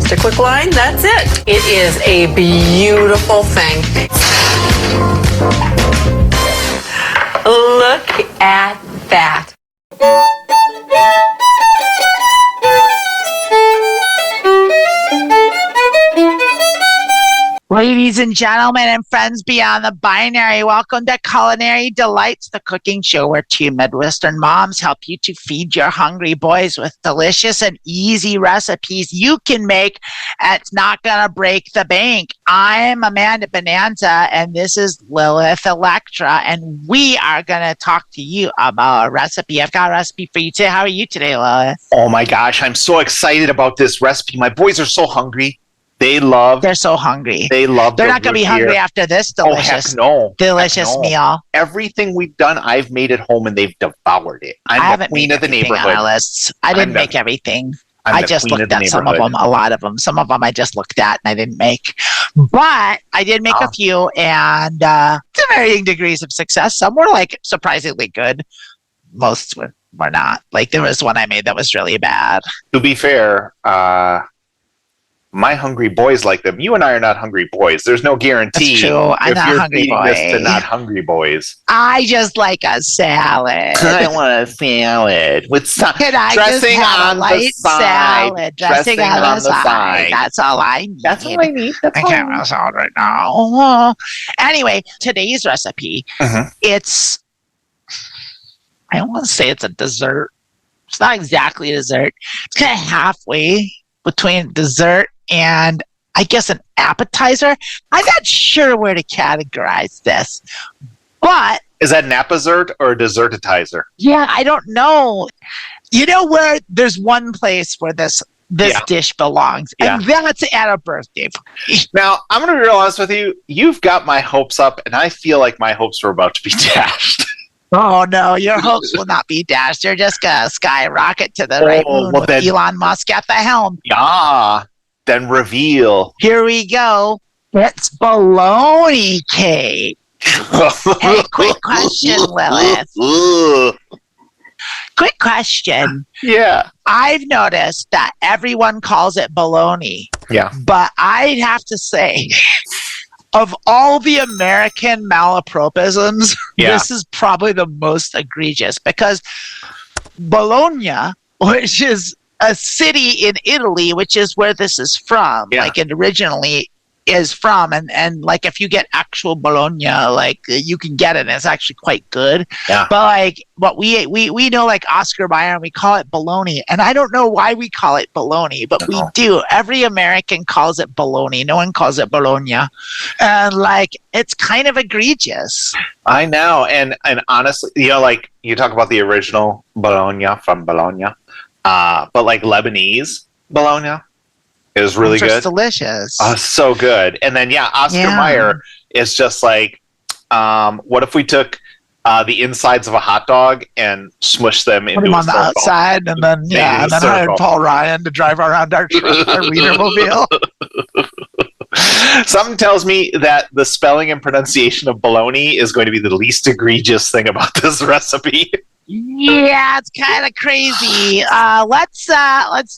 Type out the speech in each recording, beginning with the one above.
Just a quick line, that's it. It is a beautiful thing. Look at that. Ladies and gentlemen and friends beyond the binary, welcome to Culinary Delights, the cooking show where two Midwestern moms help you to feed your hungry boys with delicious and easy recipes you can make. It's not going to break the bank. I'm Amanda Bonanza, and this is Lilith Electra, and we are going to talk to you about a recipe. I've got a recipe for you today. How are you today, Lilith? Oh my gosh, I'm so excited about this recipe. My boys are so hungry. They're so hungry. They're not going to be hungry after this delicious meal. Everything we've done, I've made at home and they've devoured it. I'm the queen of the neighborhood. On our lists. I didn't make everything. I just looked at some of them, a lot of them. Some of them I just looked at and I didn't make. But I did make a few, and to varying degrees of success. Some were like surprisingly good. Most were not. Like there was one I made that was really bad. To be fair, my hungry boys like them. You and I are not hungry boys. There's no guarantee. That's true. I'm not a hungry boy. This to not hungry boys. I just like a salad. I want a salad with dressing on the side. Dressing on the side. That's all I need. That's all I need. I can't have a salad right now. Anyway, today's recipe. It's. I don't want to say it's a dessert. It's not exactly a dessert. It's kind of halfway between dessert and I guess an appetizer. I'm not sure where to categorize this, but is that an appetizer or a dessertitizer? Yeah, I don't know. You know where there's one place where this dish belongs, and that's at a birthday party. Now, I'm going to be real honest with you. You've got my hopes up, and I feel like my hopes are about to be dashed. Oh, no, your hopes will not be dashed. They're just going to skyrocket to the right moon with Elon Musk at the helm. Yeah, then reveal. Here we go. It's bologna cake. Hey, quick question, Lilith. Quick question. Yeah. I've noticed that everyone calls it bologna. Yeah. But I'd have to say, of all the American malapropisms, this is probably the most egregious because Bologna, which is a city in Italy, which is where this is from, like it originally is from, and like if you get actual Bologna, like you can get it and it's actually quite good. Yeah. But like what we know, like Oscar Mayer, and we call it bologna, and I don't know why we call it bologna, but we do. Every American calls it bologna. No one calls it Bologna, and like it's kind of egregious. I know, and honestly, you know, like you talk about the original Bologna from Bologna, but like Lebanese Bologna is really good. It's delicious. Oh, so good. And then Oscar Mayer is just like, what if we took the insides of a hot dog and smushed them into them on the outside, and then and then hired Paul Ryan to drive around our Wienermobile. Something tells me that the spelling and pronunciation of bologna is going to be the least egregious thing about this recipe. Yeah, it's kind of crazy. Let's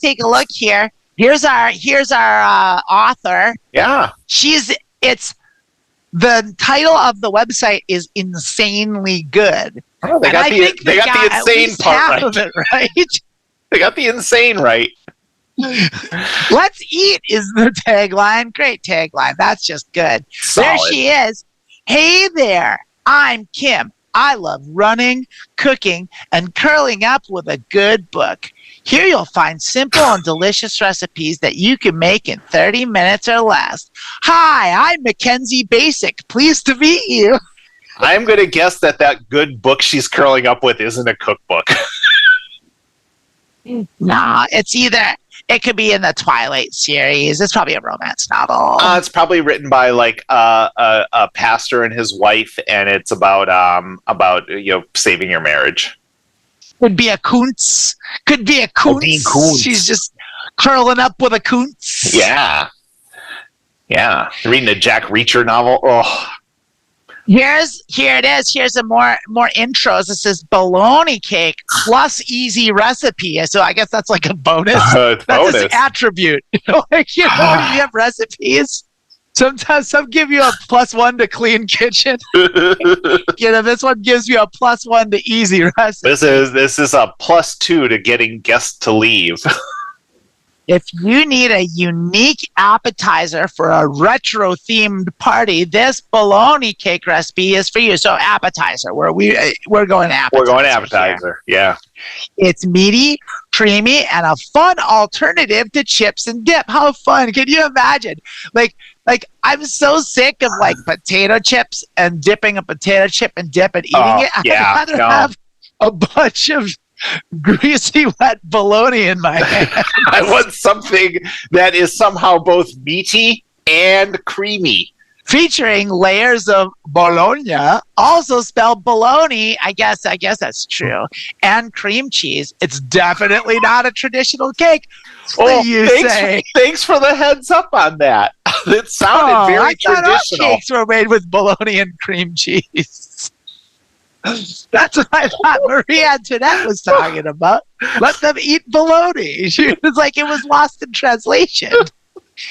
take a look here. Here's our author. Yeah. It's the title of the website is Insanely Good. Oh, they got the insane part right. Of it right. They got the insane right. Let's eat is the tagline. Great tagline. That's just good. Solid. There she is. Hey there. I'm Kim. I love running, cooking, and curling up with a good book. Here you'll find simple and delicious recipes that you can make in 30 minutes or less. Hi, I'm Mackenzie Basic. Pleased to meet you. I'm going to guess that good book she's curling up with isn't a cookbook. Nah, it could be in the Twilight series. It's probably a romance novel. It's probably written by like a pastor and his wife, and it's about saving your marriage. Could be a Kuntz. She's just curling up with a Kuntz. Yeah. Reading a Jack Reacher novel. Oh, Here it is. Here's a more intros. This is bologna cake plus easy recipe. So I guess that's like a bonus. That's Bonus. an attribute. Like, you have recipes. Sometimes some give you a +1 to clean kitchen. This one gives you a +1 to easy recipe. This is a +2 to getting guests to leave. If you need a unique appetizer for a retro-themed party, this bologna cake recipe is for you. So appetizer, we're going appetizer. We're going appetizer, yeah. It's meaty, creamy, and a fun alternative to chips and dip. How fun! Can you imagine? Like I'm so sick of like potato chips and dipping a potato chip and dip and eating it. I'd rather have a bunch of greasy wet bologna in my hand. I want something that is somehow both meaty and creamy. Featuring layers of Bologna, also spelled bologna. I guess that's true. And cream cheese. It's definitely not a traditional cake. Thanks for the heads up on that. It sounded very traditional. All cakes were made with bologna and cream cheese. That's what I thought Marie Antoinette was talking about. Let them eat bologna. She was like, it was lost in translation.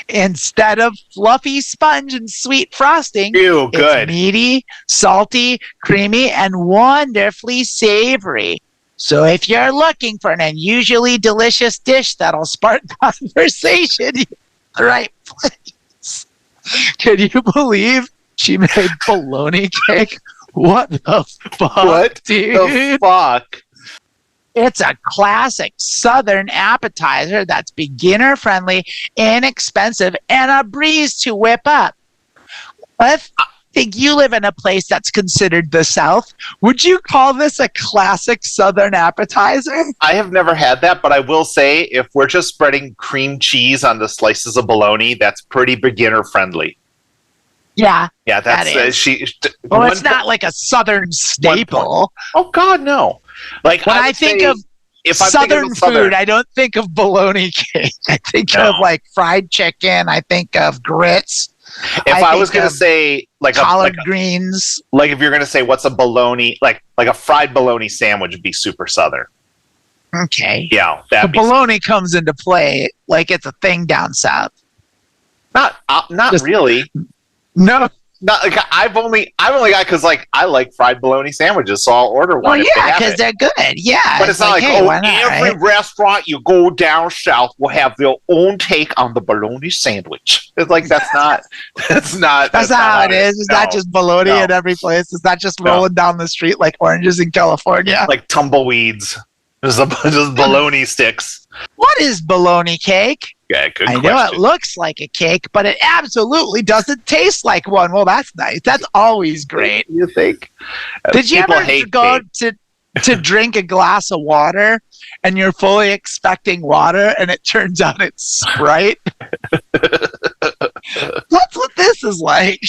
Instead of fluffy sponge and sweet frosting, it's meaty, salty, creamy, and wonderfully savory. So if you're looking for an unusually delicious dish that'll spark conversation, you're in the right place. Can you believe she made bologna cake? What the fuck, dude? The fuck? It's a classic Southern appetizer that's beginner-friendly, inexpensive, and a breeze to whip up. I think you live in a place that's considered the South. Would you call this a classic Southern appetizer? I have never had that, but I will say if we're just spreading cream cheese on the slices of bologna, that's pretty beginner-friendly. Yeah, that's that is. It's not like a Southern staple. Oh God, no! Like when I think of Southern food, I don't think of bologna cake. I think of like fried chicken. I think of grits. If I was going to say like collard greens, like if you're going to say what's a bologna, like a fried bologna sandwich would be super Southern. Okay. Yeah, the bologna comes into play like it's a thing down south. Not really. No, like I've only got because like I like fried bologna sandwiches, so I'll order one. Well, yeah, because they're good. Yeah, but it's not like every restaurant you go down south will have their own take on the bologna sandwich. It's like that's not how it is. It's not just bologna in every place. It's not just rolling down the street like oranges in California, like tumbleweeds. Just bologna sticks. What is bologna cake? Yeah, good question. I know it looks like a cake, but it absolutely doesn't taste like one. Well, that's nice. That's always great. You think? Did you ever go to drink a glass of water and you're fully expecting water and it turns out it's Sprite? That's what this is like.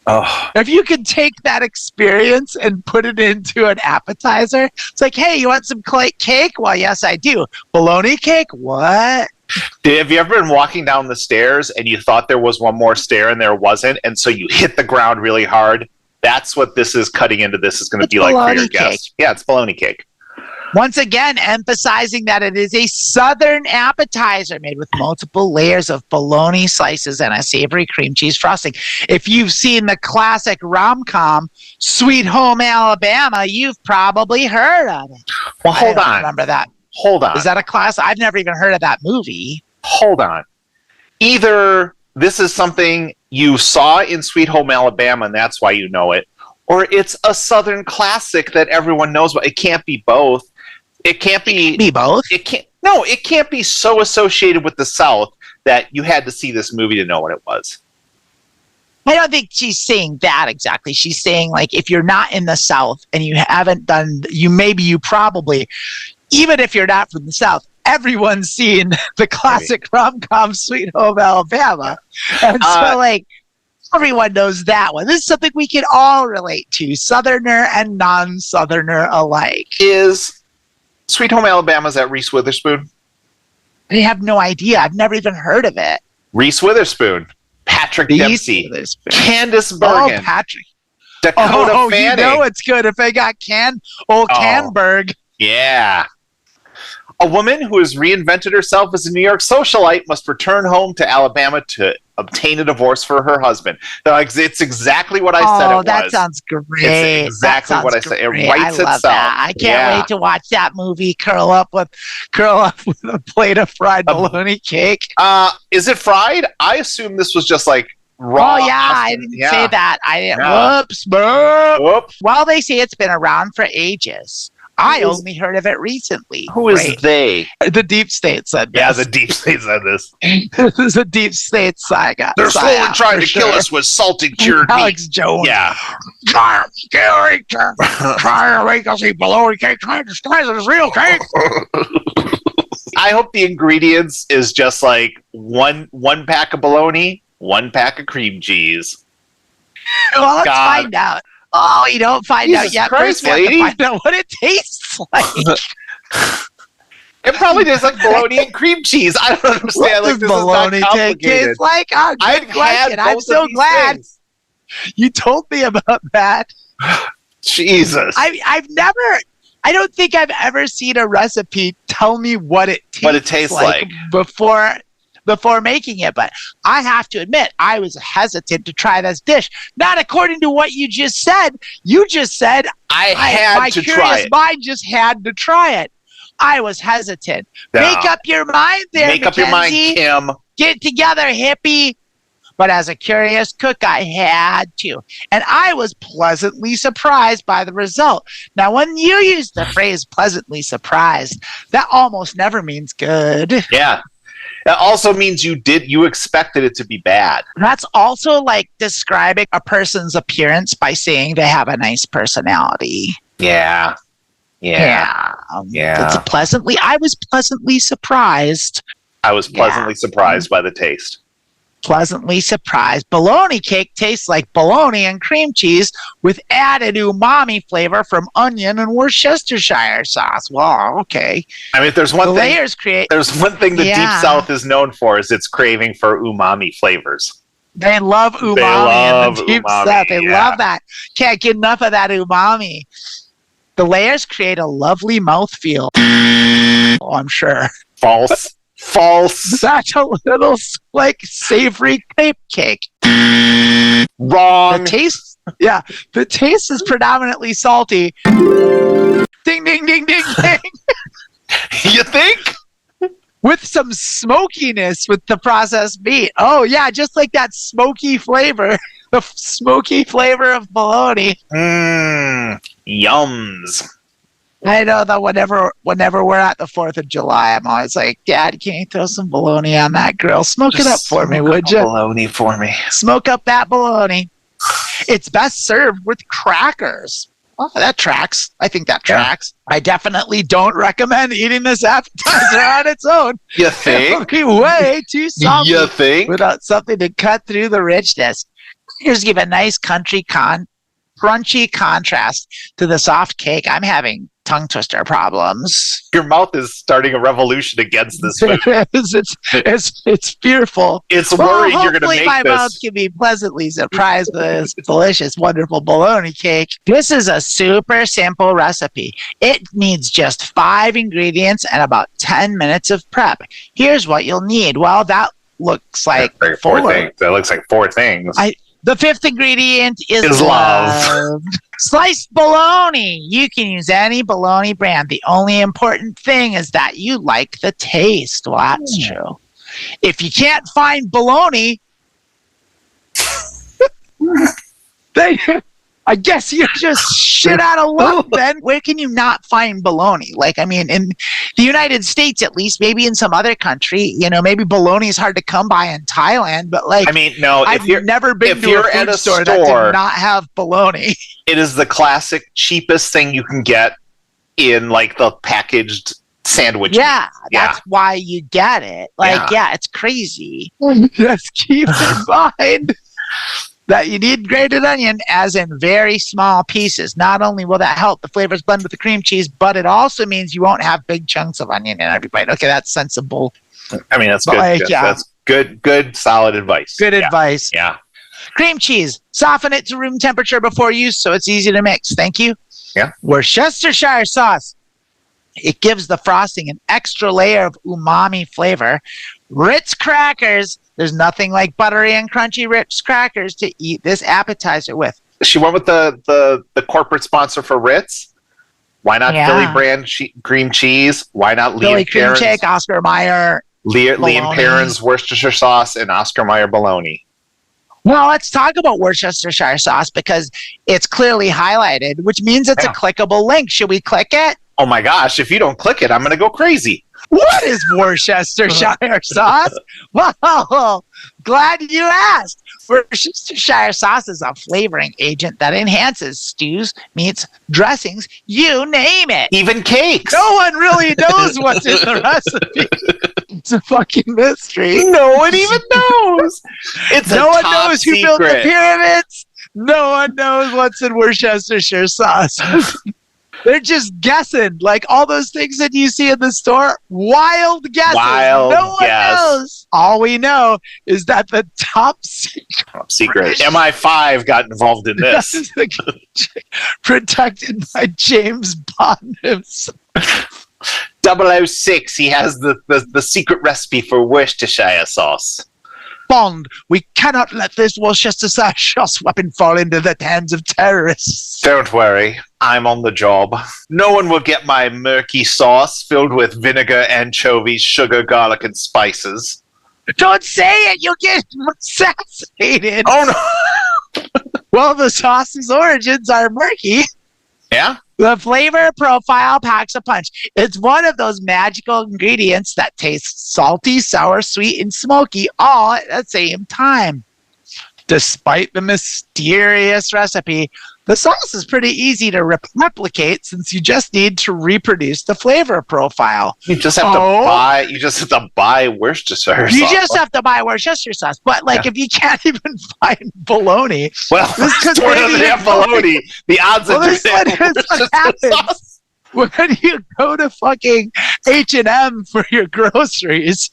Oh. If you could take that experience and put it into an appetizer, it's like, hey, you want some cake? Well, yes, I do. Bologna cake? What? Have you ever been walking down the stairs and you thought there was one more stair and there wasn't, and so you hit the ground really hard? That's what this is cutting into. This is going to be like for your guests. Yeah, it's bologna cake. Once again, emphasizing that it is a Southern appetizer made with multiple layers of bologna slices and a savory cream cheese frosting. If you've seen the classic rom-com Sweet Home Alabama, you've probably heard of it. Well, hold on. Remember that? Hold on. Is that a class? I've never even heard of that movie. Hold on. Either this is something you saw in Sweet Home Alabama and that's why you know it, or it's a Southern classic that everyone knows about. It can't be both. It can't be both. It can't be so associated with the South that you had to see this movie to know what it was. I don't think she's saying that exactly. She's saying like if you're not in the South and you haven't done, you probably, even if you're not from the South, everyone's seen the classic rom-com Sweet Home Alabama, and so like everyone knows that one. This is something we can all relate to, Southerner and non-Southerner alike. Is Sweet Home Alabama, is that Reese Witherspoon? I have no idea. I've never even heard of it. Reese Witherspoon. Patrick These Dempsey, others. Candace Oh, Bergen, Patrick. Dakota Oh, Fanning. you know it's good if they got Canberg. Yeah. A woman who has reinvented herself as a New York socialite must return home to Alabama to obtain a divorce for her husband. It's exactly what I said it was. Oh, that sounds great. It's exactly what I said. It writes I love itself. that. I can't wait to watch that movie. Curl up with a plate of fried bologna cake. Is it fried? I assume this was just like raw. Oh yeah, I didn't say that. I didn't. Yeah. Whoops. Boop. Whoop. Well, they say it's been around for ages. I only heard of it recently. Who is they? The deep state said this. Yeah, the deep state said this. This is a deep state saga. They're slowly trying to kill us with salted cured Alex meat. Jones. Yeah. Trying to make us eat bologna cake, trying to disguise it as real cake. I hope the ingredients is just like one pack of bologna, 1 pack of cream cheese. Well, let's find out. Oh, you don't find out yet. Christ, First, we have lady. to find out what it tastes like. It probably tastes like bologna and cream cheese. I don't understand. What Like, does this is not bologna complicated. taste like? Oh, I've good question. had I'm both so of these glad things. you told me about that. Jesus. I don't think I've ever seen a recipe tell me what it tastes like. before making it, but I have to admit, I was hesitant to try this dish. Not according to what you just said. You just said I had to try my curious it. mind just had to try it. I was hesitant. No. Make up your mind there, Make up your mind, Mackenzie. Kim. Get together, hippie. But as a curious cook, I had to. And I was pleasantly surprised by the result. Now, when you use the phrase pleasantly surprised, that almost never means good. Yeah. That also means you expected it to be bad. That's also like describing a person's appearance by saying they have a nice personality. Yeah. I was pleasantly surprised. I was pleasantly surprised by the taste. Pleasantly surprised. Bologna cake tastes like bologna and cream cheese with added umami flavor from onion and Worcestershire sauce. Well, okay. I mean, if there's one thing the Deep South is known for is its craving for umami flavors. They love umami in the Deep South. They love that. Can't get enough of that umami. The layers create a lovely mouthfeel. Oh, I'm sure. False. That's a little like savory crepe cake. Wrong. The taste is predominantly salty. Ding, ding, ding, ding, ding. You think? With some smokiness with the processed meat. Oh, yeah, just like that smoky flavor. The smoky flavor of bologna. Yums. I know that whenever we're at the 4th of July, I'm always like, Dad, can you throw some bologna on that grill? Smoke it up for me, would you? Bologna for me. Smoke up that bologna. It's best served with crackers. Oh, that tracks. I think that tracks. I definitely don't recommend eating this appetizer on its own. You think? It'll be way too salty. You think? Without something to cut through the richness. Here's give a nice crunchy contrast to the soft cake. I'm having tongue twister problems. Your mouth is starting a revolution against this food. It's fearful. It's worried you're going to make hopefully my mouth can be pleasantly surprised with this delicious, wonderful bologna cake. This is a super simple recipe. It needs just 5 ingredients and about 10 minutes of prep. Here's what you'll need. Well, that looks like 4 things. That looks like 4 things. The 5th ingredient is love. Sliced bologna. You can use any bologna brand. The only important thing is that you like the taste. Well, that's true. If you can't find bologna, then I guess you're just shit out of luck then. Where can you not find bologna? Like, I mean, in the United States, at least, maybe in some other country, maybe bologna is hard to come by in Thailand, but like, I mean, no, I've never been to a food store that did not have bologna. It is the classic cheapest thing you can get in like the packaged sandwich. Yeah, that's why you get it. Like, it's crazy. Just keep in mind that you need grated onion as in very small pieces. Not only will that help the flavors blend with the cream cheese, but it also means you won't have big chunks of onion in every bite. Okay, that's sensible. I mean, that's good. Like, Good, solid advice. Good advice. Yeah. Cream cheese. Soften it to room temperature before use so it's easy to mix. Thank you. Yeah. Worcestershire sauce. It gives the frosting an extra layer of umami flavor. Ritz crackers. There's nothing like buttery and crunchy Ritz crackers to eat this appetizer with. She went with the corporate sponsor for Ritz. Why not Philly brand cream cheese? Why not Philly cream cheese, Oscar Mayer, Liam Perrin's Worcestershire sauce, and Oscar Mayer bologna? Well, let's talk about Worcestershire sauce because it's clearly highlighted, which means it's a clickable link. Should we click it? Oh my gosh, if you don't click it, I'm going to go crazy. What is Worcestershire sauce? Well, glad you asked. Worcestershire sauce is a flavoring agent that enhances stews, meats, dressings, you name it. Even cakes. No one really knows what's in the recipe. It's a fucking mystery. No one even knows. No one knows who built the pyramids. No one knows what's in Worcestershire sauce. They're just guessing, like all those things that you see in the store. Wild guesses. No one knows. All we know is that the top secret MI5 got involved in this. Protected by James Bond himself. 006. He has the secret recipe for Worcestershire sauce. Bond, we cannot let this Worcestershire sauce weapon fall into the hands of terrorists. Don't worry, I'm on the job. No one will get my murky sauce filled with vinegar, anchovies, sugar, garlic, and spices. Don't say it, you'll get assassinated. Oh no! Well, the sauce's origins are murky. Yeah? The flavor profile packs a punch. It's one of those magical ingredients that tastes salty, sour, sweet, and smoky all at the same time. Despite the mysterious recipe, the sauce is pretty easy to replicate since you just need to reproduce the flavor profile. You just have to buy Worcestershire sauce. You just have to buy Worcestershire sauce. But if you can't even find bologna, well, this store doesn't have bologna. The odds of this what happens when you go to fucking H&M for your groceries.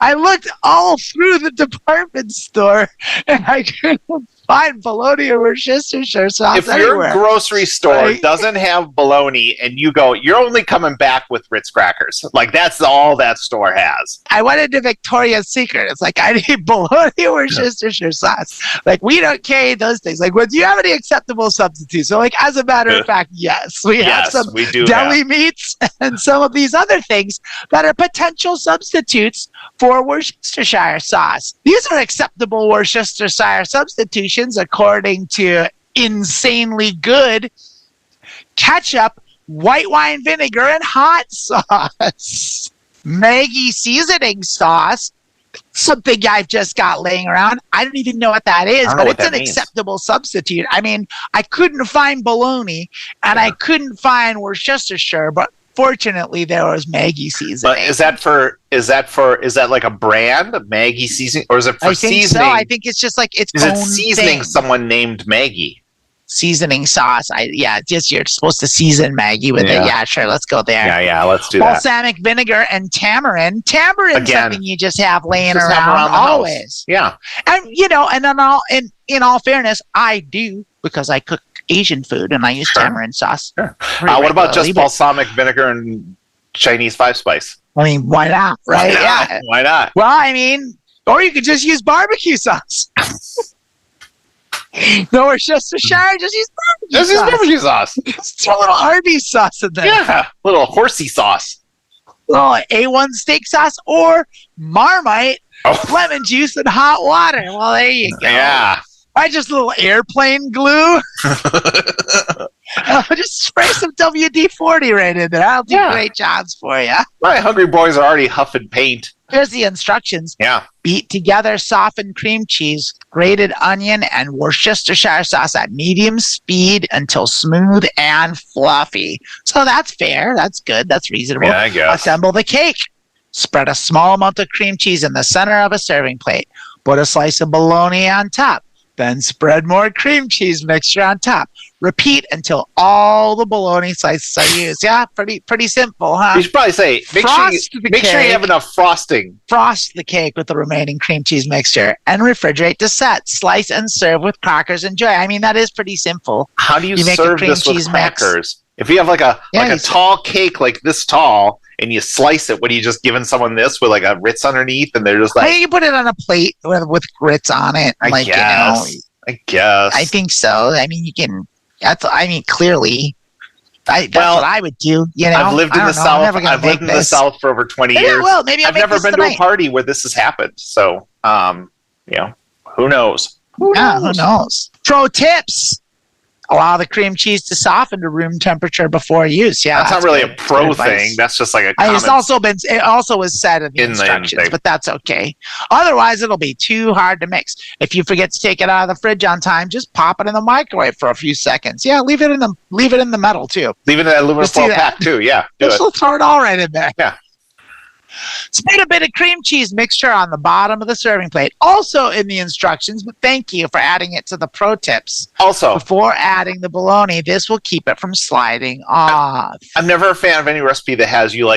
I looked all through the department store and I couldn't find bologna or Worcestershire sauce anywhere. If your grocery store doesn't have bologna and you go, you're only coming back with Ritz crackers. Like, that's all that store has. I went into Victoria's Secret. It's like, I need bologna or Worcestershire sauce. Like, we don't carry those things. Like, do you have any acceptable substitutes? So, as a matter of fact, yes. We have some deli meats and some of these other things that are potential substitutes for Worcestershire sauce. These are acceptable Worcestershire substitutions according to Insanely Good ketchup, white wine vinegar, and hot sauce. Maggi seasoning sauce, something I've just got laying around. I don't even know what that is, but it's an acceptable substitute. I mean, I couldn't find bologna and I couldn't find Worcestershire, but fortunately, there was Maggi seasoning. But is that like a brand, Maggi seasoning, or is it for seasoning? So. I think it's just like its own Is it seasoning thing. Someone named Maggi? Seasoning sauce. Just you're supposed to season Maggi with it. Yeah, sure. Let's go there. Yeah, let's do that. Balsamic vinegar and tamarind. Tamarind is something you just have laying around always. House. Yeah, and in all fairness, I do because I cook Asian food and I use tamarind sauce. Sure. What about just balsamic vinegar and Chinese 5-spice? I mean, why not? Right? Why not? Well, I mean, or you could just use barbecue sauce. No Worcestershire, just use barbecue sauce. Just throw a little Arby's sauce in there. Yeah, a little horsey sauce. Little A1 steak sauce or Marmite, lemon juice and hot water. Well, there you go. Yeah. Just a little airplane glue. Just spray some WD-40 right in there. I'll do great jobs for you. My hungry boys are already huffing paint. Here's the instructions. Yeah. Beat together softened cream cheese, grated onion, and Worcestershire sauce at medium speed until smooth and fluffy. So that's fair. That's good. That's reasonable. Yeah, I guess. Assemble the cake. Spread a small amount of cream cheese in the center of a serving plate. Put a slice of bologna on top. Then spread more cream cheese mixture on top. Repeat until all the bologna slices are used. Yeah, pretty simple, huh? You should probably say, make sure you have enough frosting. Frost the cake with the remaining cream cheese mixture and refrigerate to set. Slice and serve with crackers. Enjoy. I mean, that is pretty simple. How do you serve this with crackers? Mix. If you have like a tall cake like this tall and you slice it, what are you just giving someone this with like a Ritz underneath and they're just like... Well, you put it on a plate with grits on it. I guess. I think so. I mean, you can... clearly, that's what I would do. I've lived in the South. I've lived in the South for over 20 years. Well, maybe I've never been to a party where this has happened. So, who knows? Who knows? Pro tips: allow the cream cheese to soften to room temperature before use. Yeah, that's not really a pro thing. That's just like a common... It also was said in the instructions, but that's okay. Otherwise, it'll be too hard to mix. If you forget to take it out of the fridge on time, just pop it in the microwave for a few seconds. Yeah, leave it in the metal too. Leave it in that aluminum foil pack too. Yeah, just throw it all right in there. Yeah. Spread a bit of cream cheese mixture on the bottom of the serving plate. Also in the instructions, but thank you for adding it to the pro tips. Also, before adding the bologna, this will keep it from sliding off. I'm never a fan of any recipe that has you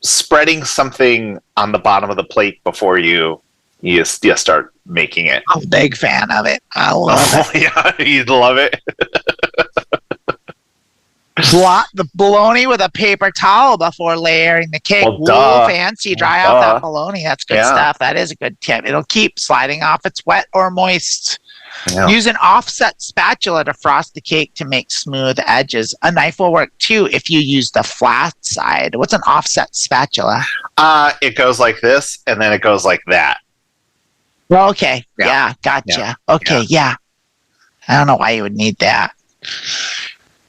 spreading something on the bottom of the plate before you start making it. I'm a big fan of it. I love it. Yeah, you love it. Blot the bologna with a paper towel before layering the cake. Well, fancy. Dry out that bologna. That's good stuff. That is a good tip. It'll keep sliding off. It's wet or moist. Yeah. Use an offset spatula to frost the cake to make smooth edges. A knife will work too if you use the flat side. What's an offset spatula? It goes like this, and then it goes like that. Well, okay. Yeah, gotcha. Yeah. Okay, yeah. I don't know why you would need that.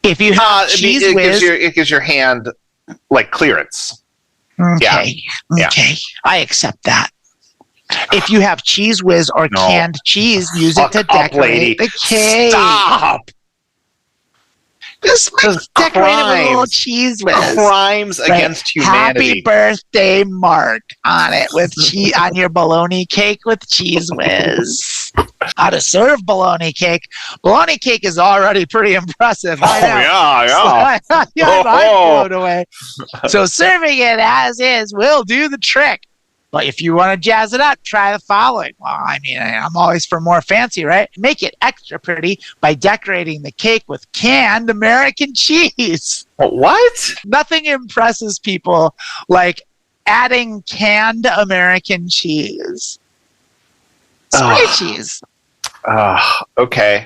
If you have cheese whiz, it gives your hand like clearance. Okay. Yeah. Okay. I accept that. If you have cheese whiz or canned cheese, use it to decorate the cake. Stop. Just decorate it with a little cheese whiz. Crimes against humanity. Happy birthday, Mark, on it with cheese on your bologna cake with cheese whiz. How to serve bologna cake? Bologna cake is already pretty impressive. Yeah. I'm blown away. So serving it as is will do the trick. But if you want to jazz it up, try the following. Well, I mean, I'm always for more fancy, right? Make it extra pretty by decorating the cake with canned American cheese. What? Nothing impresses people like adding canned American cheese. Spray cheese. Okay.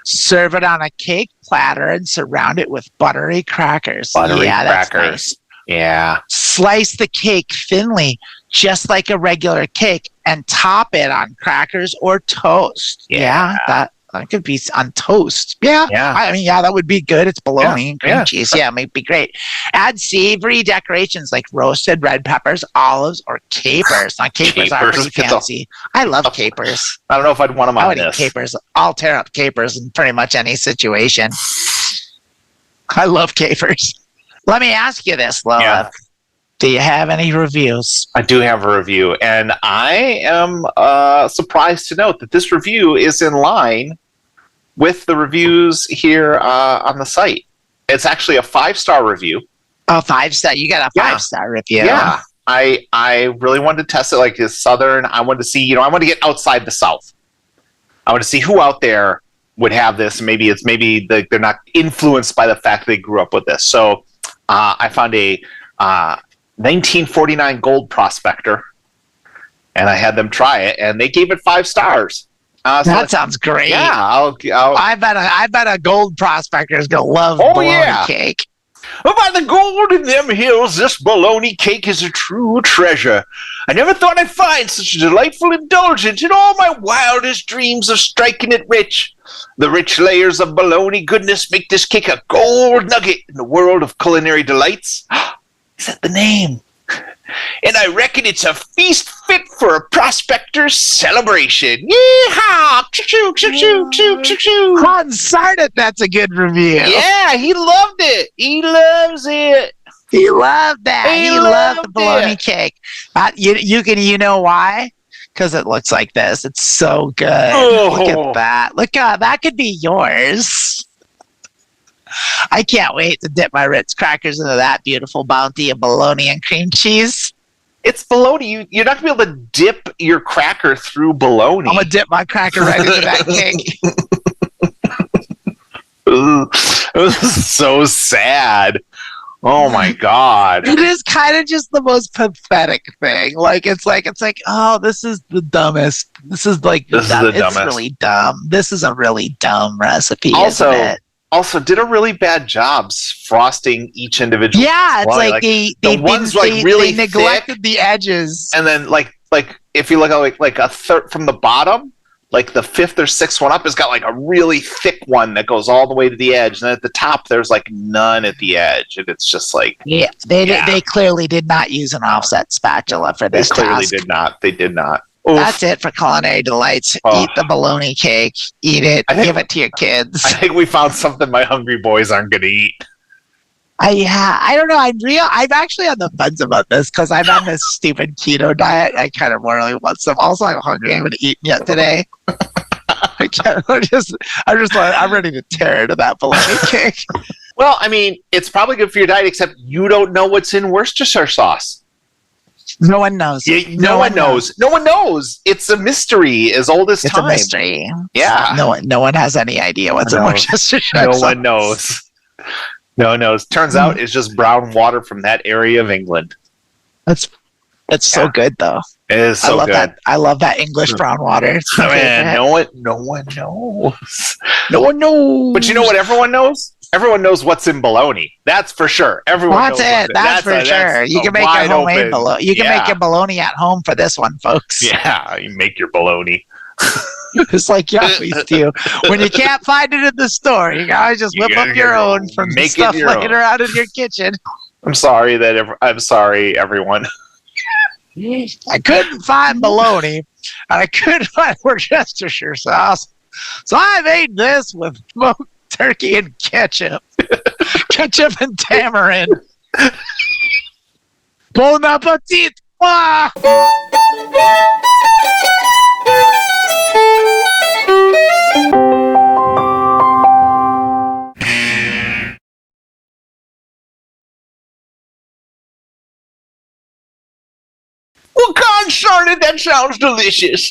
Serve it on a cake platter and surround it with buttery crackers. Crackers. That's nice. Yeah. Slice the cake thinly, just like a regular cake, and top it on crackers or toast. Yeah, that could be on toast. Yeah. I mean, that would be good. It's bologna and cream cheese. Yeah, it might be great. Add savory decorations like roasted red peppers, olives, or capers. Now, capers are pretty fancy. I love capers. I don't know if I'd want them on this. Capers. I'll tear up capers in pretty much any situation. I love capers. Let me ask you this, Lilith. Yeah. Do you have any reviews? I do have a review, and I am surprised to note that this review is in line with the reviews here on the site. It's actually a 5-star review. Oh, 5-star. You got a 5-star review. Yeah. I really wanted to test it like this Southern. I wanted to see, I want to get outside the South. I want to see who out there would have this. Maybe they're not influenced by the fact they grew up with this. So I found a 1949 Gold Prospector, and I had them try it, and they gave it 5 stars. That sounds great. Yeah, I bet a Gold Prospector is gonna love bologna cake. Well, by the gold in them hills, this bologna cake is a true treasure. I never thought I'd find such a delightful indulgence in all my wildest dreams of striking it rich. The rich layers of bologna goodness make this cake a gold nugget in the world of culinary delights. Is that the name? And I reckon it's a feast fit for a prospector's celebration. Yeehaw! Choo choo choo choo choo choo. Consarn it, that's a good review. Yeah, he loved it. He loves it. He loved that. He loved the bologna cake. You know why? because it looks like this. It's so good. Look at that. Look at that. Could be yours. I can't wait to dip my Ritz crackers into that beautiful bounty of bologna and cream cheese. It's bologna. You're not going to be able to dip your cracker through bologna. I'm going to dip my cracker right into that cake. It was so sad. Oh my God. It is kind of just the most pathetic thing. It's like, oh, this is the dumbest. This is the dumbest. It's really dumb. This is a really dumb recipe, isn't it? Also, did a really bad job frosting each individual. Yeah, it's like they neglected thick, the edges. And then like if you look at like a third from the bottom, like the fifth or sixth one up has got like a really thick one that goes all the way to the edge. And then at the top there's like none at the edge. And it's just like they clearly did not use an offset spatula for this task. They did not. Oof. That's it for Culinary Delights. Eat the bologna cake. Eat it. Give it to your kids. I think we found something my hungry boys aren't going to eat. I don't know. I'm actually on the fence about this because I'm on this stupid keto diet. I kind of really want some. Also, I'm hungry. I haven't eaten yet today. I'm ready to tear into that bologna cake. Well, I mean, it's probably good for your diet, except you don't know what's in Worcestershire sauce. No one knows. No one knows. No one knows. It's a mystery as old as time. It's a mystery. Yeah. No one has any idea what's in Worcestershire. No one knows. No one knows. Turns out it's just brown water from that area of England. It's so good though. It is so good. I love that English brown water. No one knows. No one knows. But you know what everyone knows? Everyone knows what's in bologna. That's for sure. Everyone knows it. That's for sure. You can make your homemade bologna. You can make your bologna at home for this one, folks. Yeah, you make your bologna. It's like you always do. When you can't find it in the store, you guys just whip up your own from the stuff laying around in your kitchen. I'm sorry, everyone. I couldn't find bologna, and I couldn't find Worcestershire sauce, so I made this with smoked turkey and ketchup. Ketchup and tamarind. Bon appetit! Well, God darn it, that sounds delicious.